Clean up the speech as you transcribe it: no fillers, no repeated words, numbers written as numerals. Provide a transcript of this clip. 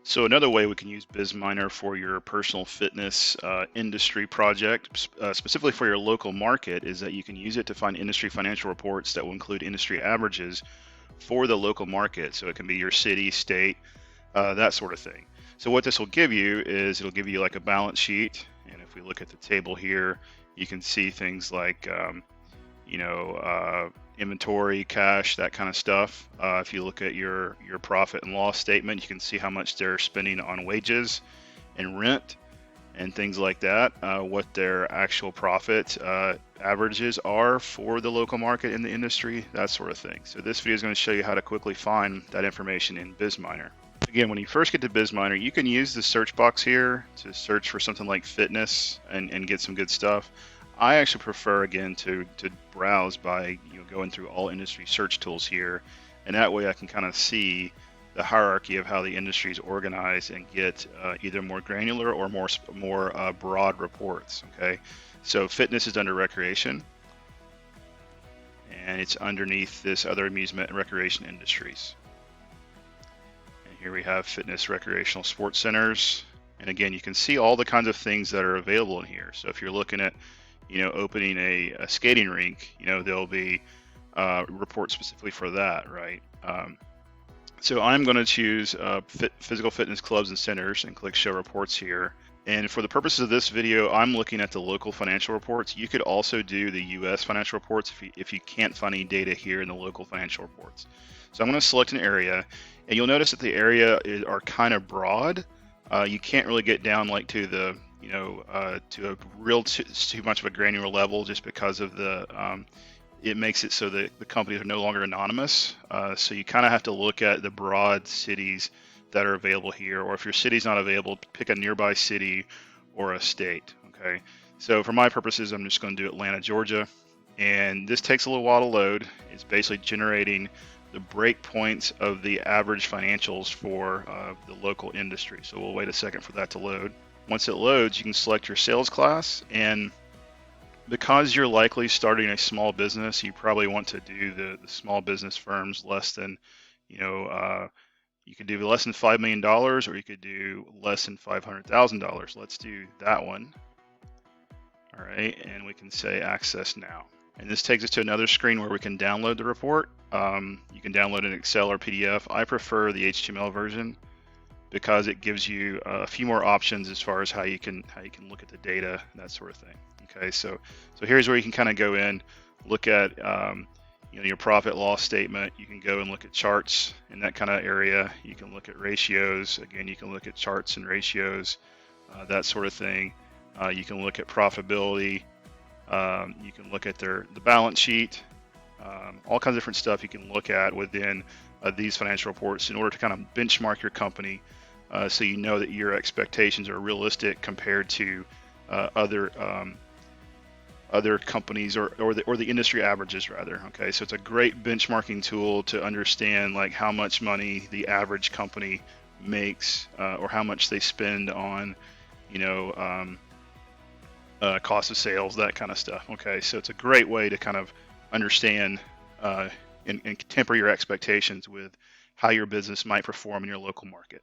So another way we can use Bizminer for your personal fitness industry project, specifically for your local market, is that you can use it to find industry financial reports that will include industry averages for the local market. So it can be your city, state, that sort of thing. So what this will give you is it'll give you like a balance sheet. And if we look at the table here, you can see things like you know, inventory, cash, that kind of stuff. If you look at your profit and loss statement, you can see how much they're spending on wages and rent and things like that, what their actual profit averages are for the local market in the industry, that sort of thing. So this video is going to show you how to quickly find that information in Bizminer. Again, when you first get to Bizminer, you can use the search box here to search for something like fitness and get some good stuff. I actually prefer, again, to browse by going through all industry search tools here, and that way I can kind of see the hierarchy of how the industry is organized and get either more granular or more broad reports. Okay, so fitness is under recreation, and it's underneath this other amusement and recreation industries. And here we have fitness, recreational, sports centers, and again, you can see all the kinds of things that are available in here. So if you're looking at opening a skating rink, there'll be reports specifically for that, right? So I'm going to choose physical fitness clubs and centers and click show reports here. And for the purposes of this video, I'm looking at the local financial reports. You could also do the US financial reports if you can't find any data here in the local financial reports. So I'm going to select an area, and you'll notice that the area are kind of broad. You can't really get down like to the to a real too much of a granular level, just because of the it makes it so that the companies are no longer anonymous. So you kind of have to look at the broad cities that are available here, or if your city's not available, pick a nearby city or a state. Okay, so for my purposes, I'm just going to do Atlanta, Georgia, and this takes a little while to load. It's basically generating the breakpoints of the average financials for the local industry. So we'll wait a second for that to load. Once it loads, you can select your sales class, and because you're likely starting a small business, you probably want to do the small business firms less than, you could do less than $5 million, or you could do less than $500,000. Let's do that one. All right, and we can say access now. And this takes us to another screen where we can download the report. You can download an Excel or PDF. I prefer the HTML version because it gives you a few more options as far as how you can look at the data, that sort of thing. Okay, so here's where you can kind of go in, look at your profit loss statement. You can go and look at charts in that kind of area. You can look at ratios. Again, you can look at charts and ratios, that sort of thing. You can look at profitability. You can look at the balance sheet. All kinds of different stuff you can look at within these financial reports in order to kind of benchmark your company, so you know that your expectations are realistic compared to other companies or the industry averages rather. Okay, so it's a great benchmarking tool to understand like how much money the average company makes, or how much they spend on cost of sales, that kind of stuff. Okay, so it's a great way to kind of understand and temper your expectations with how your business might perform in your local market.